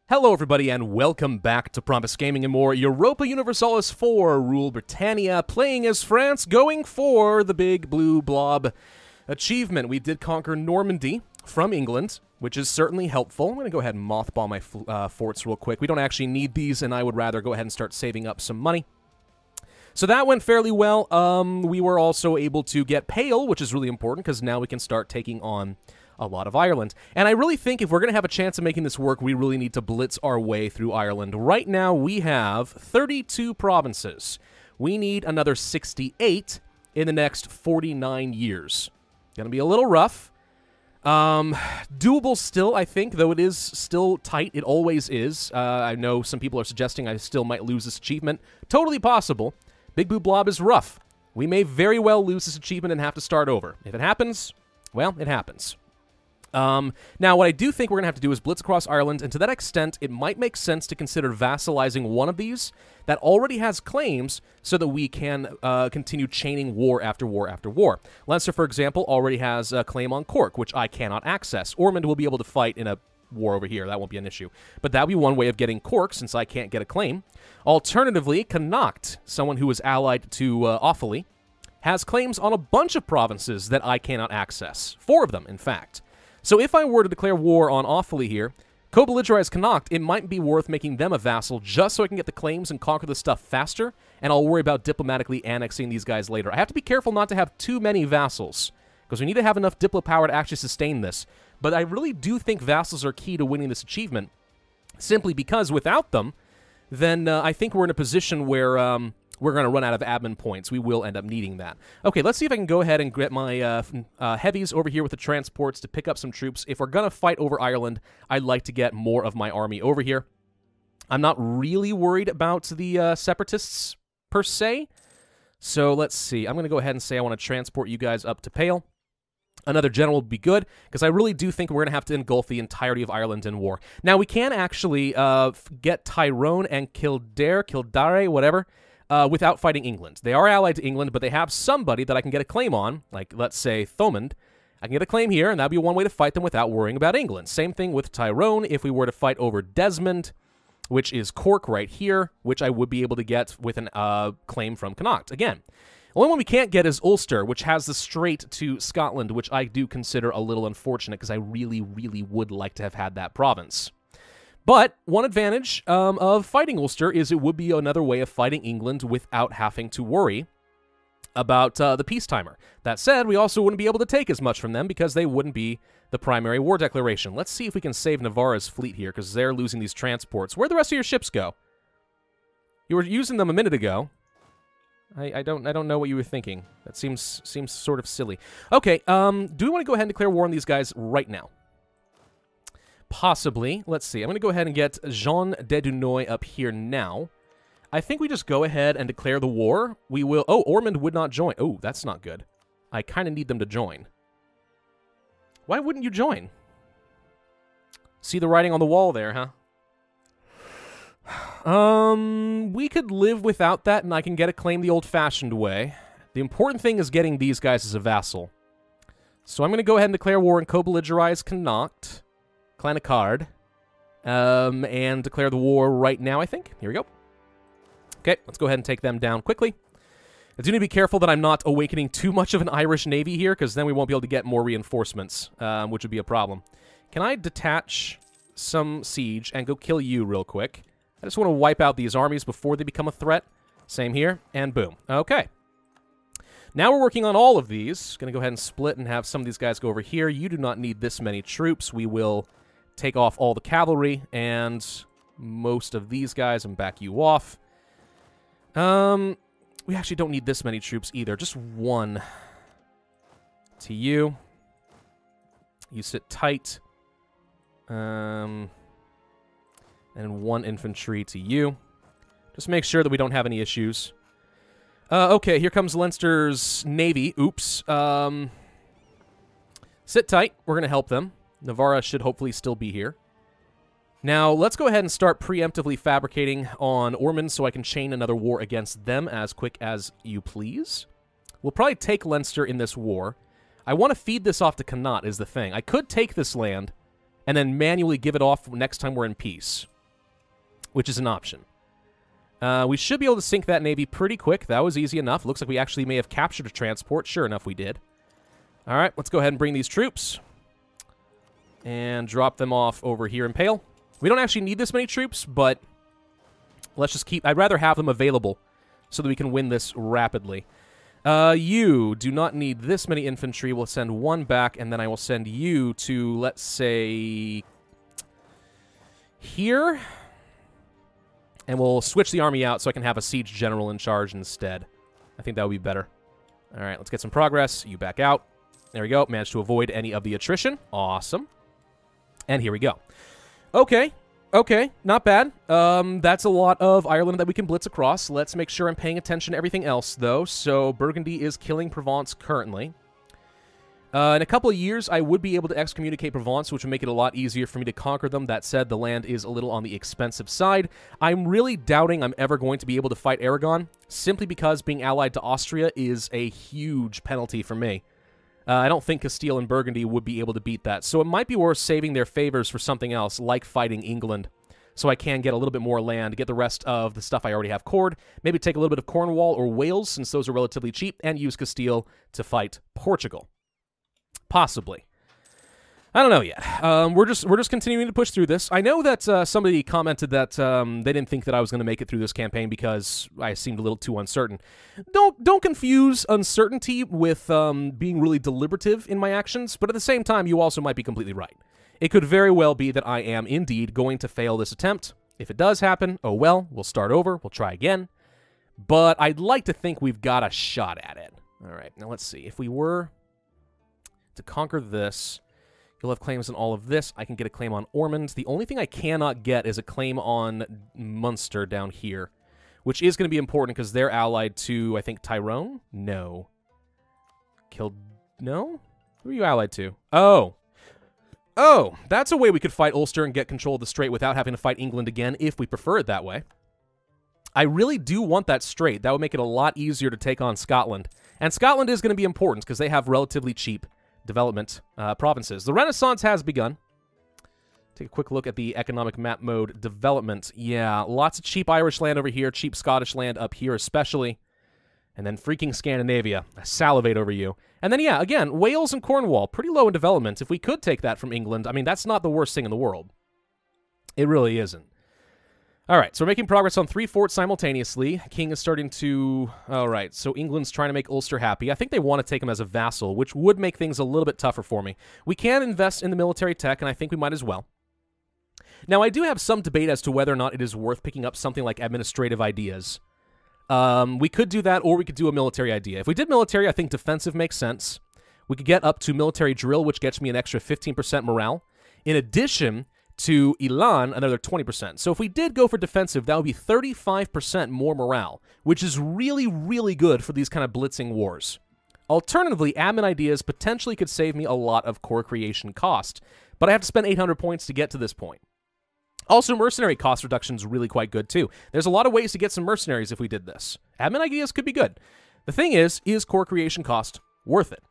Hello everybody and welcome back to Promise Gaming and More, Europa Universalis 4, Rule Britannia, playing as France, going for the big blue blob achievement. We did conquer Normandy from England, which is certainly helpful. I'm going to go ahead and mothball my forts real quick. We don't actually need these, and I would rather go ahead and start saving up some money. So that went fairly well. We were also able to get Pale, which is really important, because now we can start taking on a lot of Ireland. And I really think if we're going to have a chance of making this work, we really need to blitz our way through Ireland. Right now, we have 32 provinces. We need another 68 in the next 49 years. Gonna be a little rough. Doable still, I think, though it is still tight. It always is. I know some people are suggesting I still might lose this achievement. Totally possible. Big Blue Blob is rough. We may very well lose this achievement and have to start over. If it happens, well, it happens. Now, what I do think we're going to have to do is blitz across Ireland, and to that extent, it might make sense to consider vassalizing one of these that already has claims so that we can continue chaining war after war after war. Leinster, for example, already has a claim on Cork, which I cannot access. Ormond will be able to fight in a war over here. That won't be an issue. But that would be one way of getting Cork, since I can't get a claim. Alternatively, Connacht, someone who is allied to Offaly, has claims on a bunch of provinces that I cannot access. 4 of them, in fact. So if I were to declare war on Offaly here, co-belligerize Connacht, it might be worth making them a vassal just so I can get the claims and conquer the stuff faster, and I'll worry about diplomatically annexing these guys later. I have to be careful not to have too many vassals, because we need to have enough diplo power to actually sustain this. But I really do think vassals are key to winning this achievement, simply because without them, then I think we're in a position where we're going to run out of admin points. We will end up needing that. Okay, let's see if I can go ahead and get my heavies over here with the transports to pick up some troops. If we're going to fight over Ireland, I'd like to get more of my army over here. I'm not really worried about the separatists, per se. So let's see. I'm going to go ahead and say I want to transport you guys up to Pale. Another general would be good, because I really do think we're going to have to engulf the entirety of Ireland in war. Now, we can actually get Tyrone and Kildare, whatever, without fighting England. They are allied to England, but they have somebody that I can get a claim on, like, let's say, Thomond. I can get a claim here, and that'd be one way to fight them without worrying about England. Same thing with Tyrone if we were to fight over Desmond, which is Cork right here, which I would be able to get with a claim from Connacht. Again, the only one we can't get is Ulster, which has the strait to Scotland, which I do consider a little unfortunate, because I really, really would like to have had that province. But one advantage of fighting Ulster is it would be another way of fighting England without having to worry about the peace timer. That said, we also wouldn't be able to take as much from them because they wouldn't be the primary war declaration. Let's see if we can save Navarra's fleet here, because they're losing these transports. Where'd the rest of your ships go? You were using them a minute ago. I don't know what you were thinking. That seems sort of silly. Okay, do we want to go ahead and declare war on these guys right now? Possibly. Let's see. I'm going to go ahead and get Jean de Dunois up here now. I think we just go ahead and declare the war. We will... Oh, Ormond would not join. Oh, that's not good. I kind of need them to join. Why wouldn't you join? See the writing on the wall there, huh? We could live without that, and I can get a claim the old-fashioned way. The important thing is getting these guys as a vassal. So I'm going to go ahead and declare war and co-belligerize Connacht. Clanacard, and declare the war right now, I think. Here we go. Okay, let's go ahead and take them down quickly. I do need to be careful that I'm not awakening too much of an Irish navy here, because then we won't be able to get more reinforcements, which would be a problem. Can I detach some siege and go kill you real quick? I just want to wipe out these armies before they become a threat. Same here, and boom. Okay. Now we're working on all of these. Going to go ahead and split and have some of these guys go over here. You do not need this many troops. We will take off all the cavalry and most of these guys and back you off. We actually don't need this many troops either. Just one to you. You sit tight. And one infantry to you. Just make sure that we don't have any issues. Okay, here comes Leinster's navy. Oops. Sit tight. We're going to help them. Navarra should hopefully still be here. Now, let's go ahead and start preemptively fabricating on Ormond so I can chain another war against them as quick as you please. We'll probably take Leinster in this war. I want to feed this off to Connacht is the thing. I could take this land and then manually give it off next time we're in peace. which is an option. We should be able to sink that navy pretty quick. That was easy enough. Looks like we actually may have captured a transport. Sure enough, we did. All right, let's go ahead and bring these troops and drop them off over here in Pale. We don't actually need this many troops, but let's just keep... I'd rather have them available so that we can win this rapidly. You do not need this many infantry. We'll send one back, and then I will send you to, let's say, here. And we'll switch the army out so I can have a siege general in charge instead. I think that would be better. All right, let's get some progress. You back out. There we go. Managed to avoid any of the attrition. Awesome. And here we go. Okay. Okay, not bad. That's a lot of Ireland that we can blitz across. Let's make sure I'm paying attention to everything else, though. So Burgundy is killing Provence currently. In a couple of years, I would be able to excommunicate Provence, which would make it a lot easier for me to conquer them. That said, the land is a little on the expensive side. I'm really doubting I'm ever going to be able to fight Aragon, simply because being allied to Austria is a huge penalty for me. I don't think Castile and Burgundy would be able to beat that, so it might be worth saving their favors for something else, like fighting England, so I can get a little bit more land, get the rest of the stuff I already have cored, maybe take a little bit of Cornwall or Wales, since those are relatively cheap, and use Castile to fight Portugal. Possibly. I don't know yet. We're just continuing to push through this. I know that somebody commented that they didn't think that I was going to make it through this campaign because I seemed a little too uncertain. Don't confuse uncertainty with being really deliberative in my actions, but at the same time, you also might be completely right. It could very well be that I am indeed going to fail this attempt. If it does happen, oh well, we'll start over, we'll try again. But I'd like to think we've got a shot at it. All right, now let's see. If we were to conquer this... You'll have claims on all of this. I can get a claim on Ormond. The only thing I cannot get is a claim on Munster down here, which is going to be important because they're allied to, I think, Tyrone? No. No? Who are you allied to? Oh. Oh, that's a way we could fight Ulster and get control of the Strait without having to fight England again, if we prefer it that way. I really do want that Strait. That would make it a lot easier to take on Scotland. And Scotland is going to be important because they have relatively cheap development provinces. The Renaissance has begun. Take a quick look at the economic map mode development. Yeah, lots of cheap Irish land over here, cheap Scottish land up here especially, and then freaking Scandinavia. I salivate over you. And then, yeah, again, Wales and Cornwall, pretty low in development. If we could take that from England, I mean, that's not the worst thing in the world. It really isn't. All right, so we're making progress on 3 forts simultaneously. King is starting to... All right, so England's trying to make Ulster happy. I think they want to take him as a vassal, which would make things a little bit tougher for me. We can invest in the military tech, and I think we might as well. Now, I do have some debate as to whether or not it is worth picking up something like administrative ideas. We could do that, or we could do a military idea. If we did military, I think defensive makes sense. We could get up to military drill, which gets me an extra 15% morale. In addition... to Elan, another 20%. So if we did go for defensive, that would be 35% more morale, which is really, really good for these kind of blitzing wars. Alternatively, admin ideas potentially could save me a lot of core creation cost, but I have to spend 800 points to get to this point. Also, mercenary cost reduction is really quite good, too. There's a lot of ways to get some mercenaries if we did this. Admin ideas could be good. The thing is core creation cost worth it?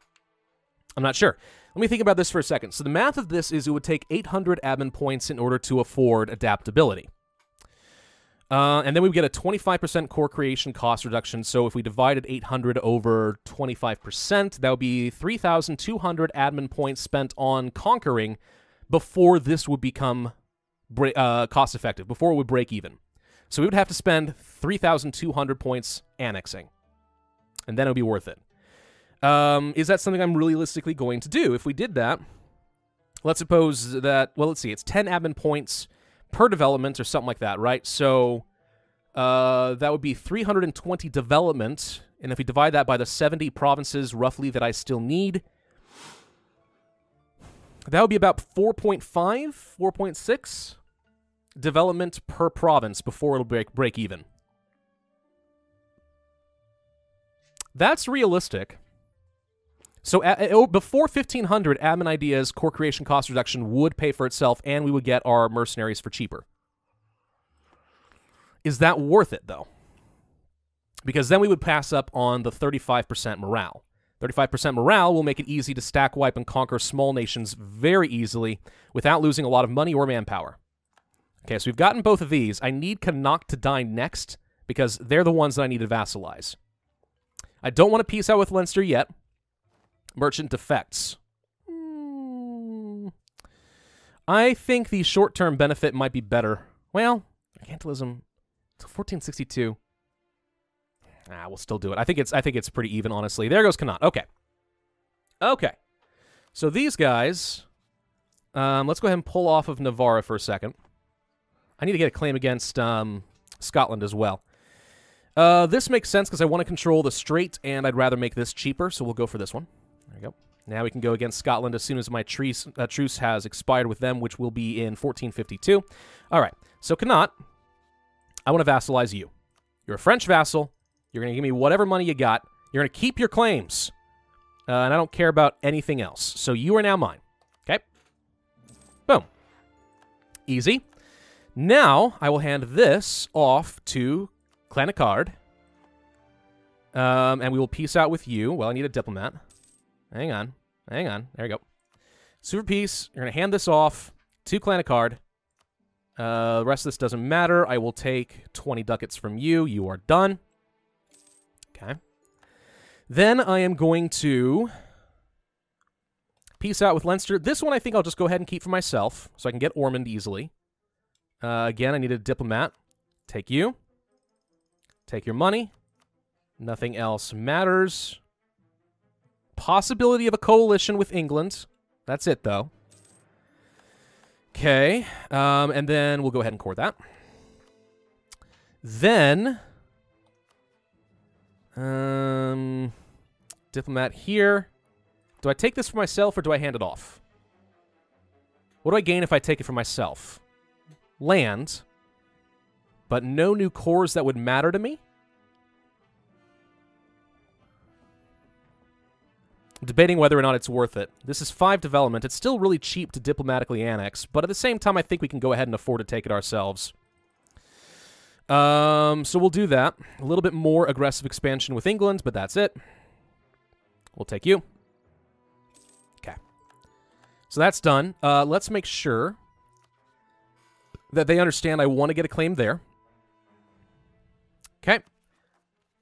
I'm not sure. Let me think about this for a second. So the math of this is it would take 800 admin points in order to afford adaptability. And then we would get a 25% core creation cost reduction. So if we divided 800 over 25%, that would be 3,200 admin points spent on conquering before this would become cost effective, before it would break even. So we would have to spend 3,200 points annexing. And then it would be worth it. Is that something I'm realistically going to do? If we did that, let's suppose that, well, let's see, it's 10 admin points per development or something like that, right? So that would be 320 development, and if we divide that by the 70 provinces roughly that I still need, that would be about 4.5, 4.6 development per province before it'll break even. That's realistic. So before 1,500, admin ideas, core creation cost reduction would pay for itself, and we would get our mercenaries for cheaper. Is that worth it, though? Because then we would pass up on the 35% morale. 35% morale will make it easy to stack wipe and conquer small nations very easily without losing a lot of money or manpower. Okay, so we've gotten both of these. I need Connacht to die next because they're the ones that I need to vassalize. I don't want to peace out with Leinster yet. Merchant defects. I think the short-term benefit might be better. Well, mercantilism till 1462. We'll still do it. I think it's pretty even, honestly. There goes Connacht. Okay. Okay. So these guys, let's go ahead and pull off of Navarra for a second. I need to get a claim against Scotland as well. This makes sense because I want to control the strait, and I'd rather make this cheaper, so we'll go for this one. There we go. Now we can go against Scotland as soon as my truce has expired with them, which will be in 1452. All right, so Connacht, I want to vassalize you. You're a French vassal. You're going to give me whatever money you got. You're going to keep your claims, and I don't care about anything else. So you are now mine. Okay? Boom. Easy. Now I will hand this off to Clanricarde, and we will peace out with you. Well, I need a diplomat. Hang on. Hang on. There we go. Super peace. You're going to hand this off to Clanricarde. The rest of this doesn't matter. I will take 20 ducats from you. You are done. Okay. Then I am going to peace out with Leinster. This one I think I'll just go ahead and keep for myself so I can get Ormond easily. Again, I need a diplomat. Take you. Take your money. Nothing else matters. Possibility of a coalition with England. That's it, though. Okay. And then we'll go ahead and court that. Then, diplomat here. Do I take this for myself or do I hand it off? What do I gain if I take it for myself? Land, but no new cores that would matter to me? I'm debating whether or not it's worth it. This is 5 development. It's still really cheap to diplomatically annex, but at the same time, I think we can go ahead and afford to take it ourselves. So we'll do that. A little bit more aggressive expansion with England, but that's it. We'll take you. Okay. So that's done. Let's make sure that they understand I want to get a claim there. Okay.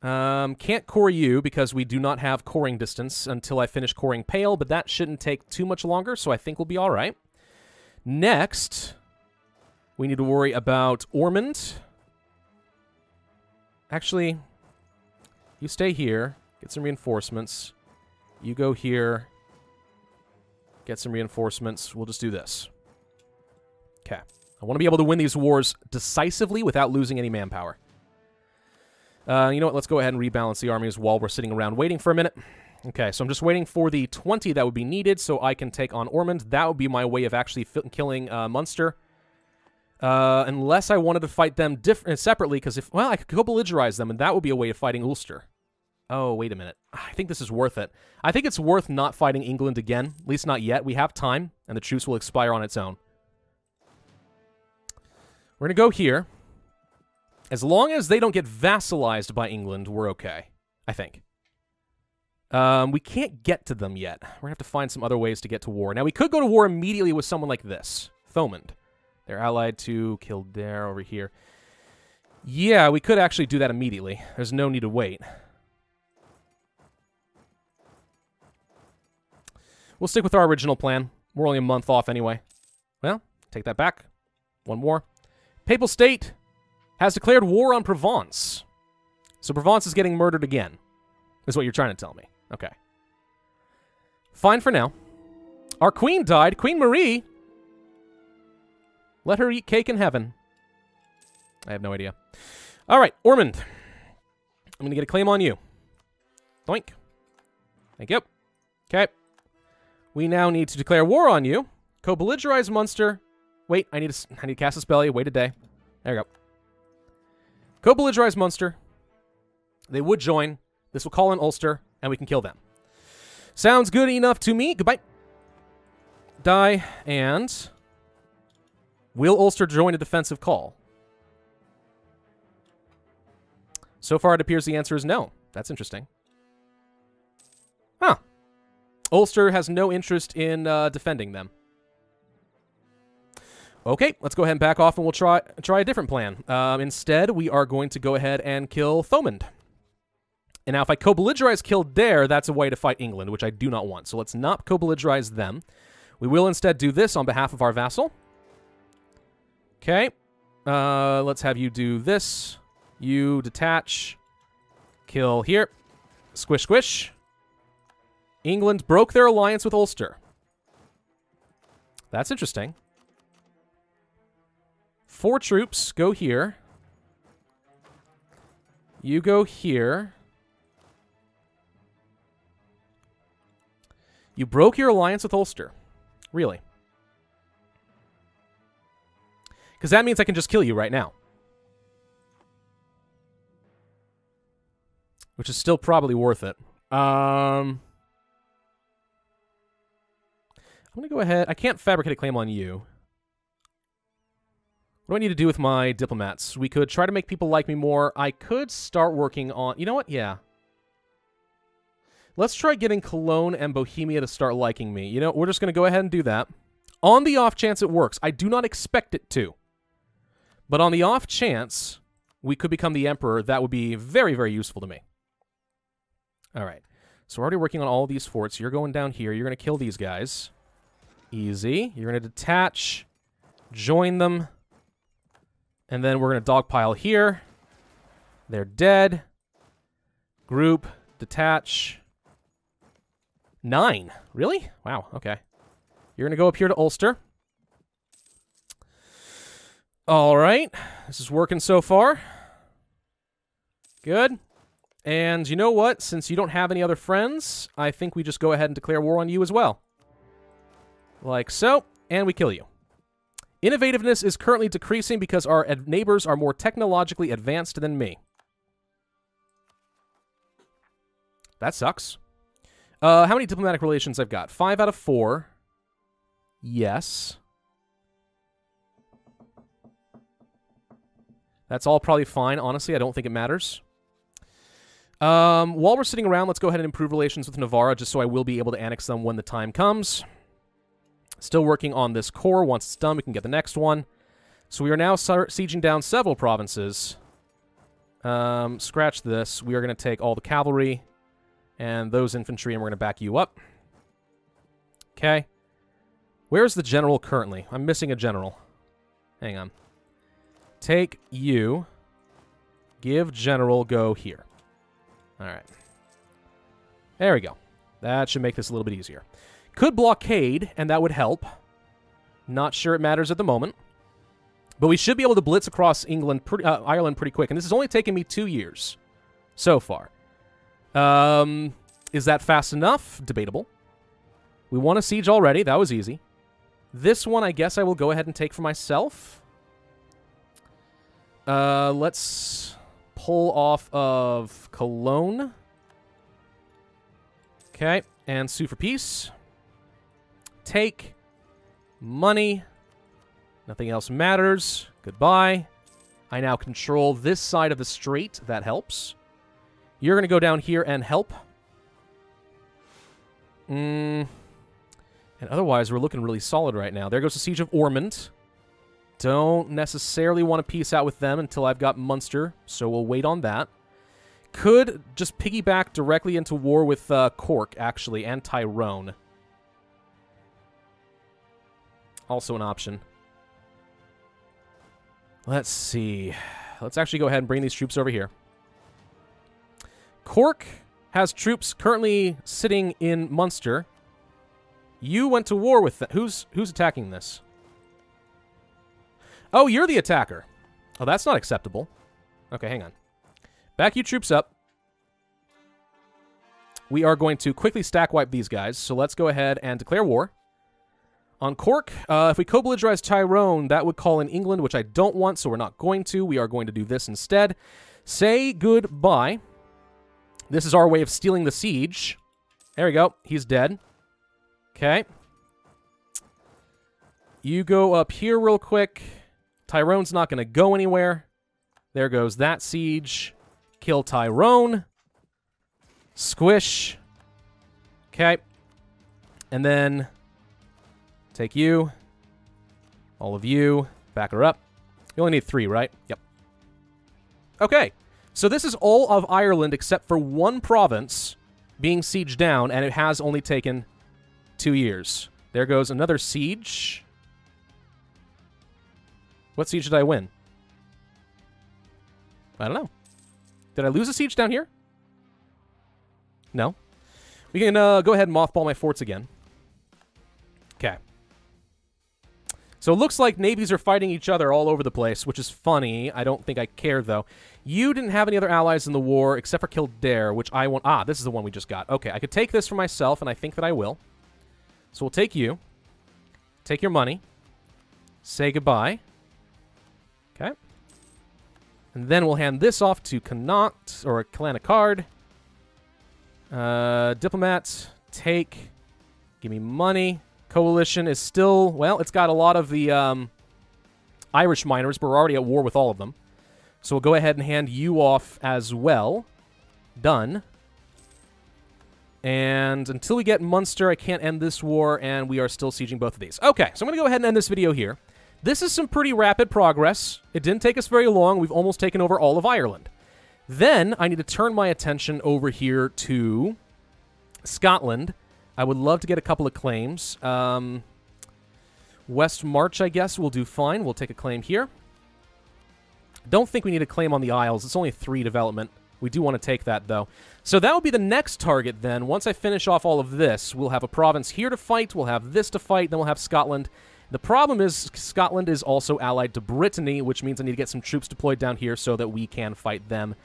Can't core you because we do not have coring distance until I finish coring Pale, but that shouldn't take too much longer, so I think we'll be all right. Next, we need to worry about Ormond. Actually, you stay here, get some reinforcements. You go here, get some reinforcements. We'll just do this. Okay. I want to be able to win these wars decisively without losing any manpower. You know what? Let's go ahead and rebalance the armies while we're sitting around waiting for a minute. Okay, so I'm just waiting for the 20 that would be needed so I can take on Ormond. That would be my way of actually killing Munster. Unless I wanted to fight them separately, because if... Well, I could co-belligerize them, and that would be a way of fighting Ulster. Oh, wait a minute. I think this is worth it. I think it's worth not fighting England again. At least not yet. We have time, and the truce will expire on its own. We're going to go here. As long as they don't get vassalized by England, we're okay, I think. We can't get to them yet. We're going to have to find some other ways to get to war. Now, we could go to war immediately with someone like this. Thomond. They're allied to Kildare over here. Yeah, we could actually do that immediately. There's no need to wait. We'll stick with our original plan. We're only a month off anyway. Well, take that back. One more. Papal State has declared war on Provence. So Provence is getting murdered again, is what you're trying to tell me. Okay. Fine for now. Our queen died. Queen Marie. Let her eat cake in heaven. I have no idea. All right, Ormond. I'm going to get a claim on you. Doink. Thank you. Okay. We now need to declare war on you. Co-belligerize Munster. Wait, I need to cast a spell. Wait a day. There we go. Co-belligerize Munster. They would join. This will call in Ulster, and we can kill them. Sounds good enough to me. Goodbye. Die, and... Will Ulster join a defensive call? So far, it appears the answer is no. That's interesting. Huh. Ulster has no interest in defending them. Okay, let's go ahead and back off, and we'll try a different plan. Instead, we are going to go ahead and kill Thomond. And now if I co-belligerize Kildare, that's a way to fight England, which I do not want. So let's not co-belligerize them. We will instead do this on behalf of our vassal. Okay. Let's have you do this. You detach. Kill here. Squish, squish. England broke their alliance with Ulster. That's interesting. 4 troops go here. You go here. You broke your alliance with Ulster. Really? Because that means I can just kill you right now. Which is still probably worth it. I'm going to go ahead. I can't fabricate a claim on you. What do I need to do with my diplomats? We could try to make people like me more. I could start working on... You know what? Yeah. Let's try getting Cologne and Bohemia to start liking me. You know, we're just going to go ahead and do that. On the off chance it works. I do not expect it to. But on the off chance we could become the emperor, that would be very, very useful to me. All right. So we're already working on all of these forts. You're going down here. You're going to kill these guys. Easy. You're going to detach, join them, and then we're going to dogpile here. They're dead. Group, detach. 9. Really? Wow, okay. You're going to go up here to Ulster. All right. This is working so far. Good. And you know what? Since you don't have any other friends, I think we just go ahead and declare war on you as well. Like so. And we kill you. Innovativeness is currently decreasing because our neighbors are more technologically advanced than me. That sucks. How many diplomatic relations I've got? 5 out of 4. Yes. That's all probably fine. Honestly, I don't think it matters. While we're sitting around, let's go ahead and improve relations with Navarra, just so I will be able to annex them when the time comes. Still working on this core. Once it's done, we can get the next one. So we are now sieging down several provinces. Scratch this. We are going to take all the cavalry and those infantry, and we're going to back you up. Okay. Where's the general currently? I'm missing a general. Hang on. Take you. Give general go here. All right. There we go. That should make this a little bit easier. Could blockade, and that would help. Not sure it matters at the moment. But we should be able to blitz across Ireland pretty quick. And this has only taken me 2 years so far. Is that fast enough? Debatable. We won a siege already. That was easy. This one, I guess I will go ahead and take for myself. Let's pull off of Cologne. Okay, and sue for peace. Take money. Nothing else matters. Goodbye. I now control this side of the strait. That helps. You're going to go down here and help. And otherwise, we're looking really solid right now. There goes the Siege of Ormond. Don't necessarily want to peace out with them until I've got Munster, so we'll wait on that. Could just piggyback directly into war with Cork, actually, and Tyrone. Also an option. Let's see. Let's actually go ahead and bring these troops over here. Cork has troops currently sitting in Munster. You went to war with them. Who's attacking this? Oh, you're the attacker. Oh, that's not acceptable. Okay, hang on. Back you troops up. We are going to quickly stack wipe these guys, so let's go ahead and declare war. On Cork, if we co-belligerize Tyrone, that would call in England, which I don't want, so we're not going to. We are going to do this instead. Say goodbye. This is our way of stealing the siege. There we go. He's dead. Okay. You go up here real quick. Tyrone's not going to go anywhere. There goes that siege. Kill Tyrone. Squish. Okay. And then take you. All of you, back her up. You only need 3, right? Yep. Okay, so this is all of Ireland except for one province being sieged down, and it has only taken 2 years. There goes another siege. What siege did I win? I don't know. Did I lose a siege down here? No. We can go ahead and mothball my forts again. Okay. So it looks like navies are fighting each other all over the place, which is funny. I don't think I care, though. You didn't have any other allies in the war except for Kildare, which I want... Ah, this is the one we just got. Okay, I could take this for myself, and I think that I will. So we'll take you. Take your money. Say goodbye. Okay. And then we'll hand this off to Connacht, or Clanacard. Diplomat, take. Give me money. Coalition is still, well, it's got a lot of the Irish miners, but we're already at war with all of them. So we'll go ahead and hand you off as well. Done. And until we get Munster, I can't end this war, and we are still sieging both of these. Okay, so I'm going to go ahead and end this video here. This is some pretty rapid progress. It didn't take us very long. We've almost taken over all of Ireland. Then I need to turn my attention over here to Scotland. I would love to get a couple of claims. West March, I guess, will do fine. We'll take a claim here. Don't think we need a claim on the Isles. It's only 3 development. We do want to take that, though. So that will be the next target, then. Once I finish off all of this, we'll have a province here to fight. We'll have this to fight. Then we'll have Scotland. The problem is Scotland is also allied to Brittany, which means I need to get some troops deployed down here so that we can fight them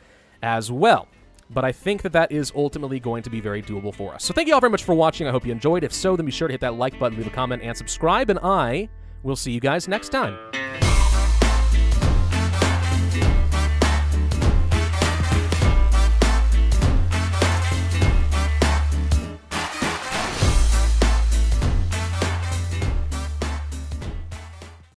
as well. But I think that that is ultimately going to be very doable for us. So thank you all very much for watching. I hope you enjoyed. If so, then be sure to hit that like button, leave a comment, and subscribe, and I will see you guys next time.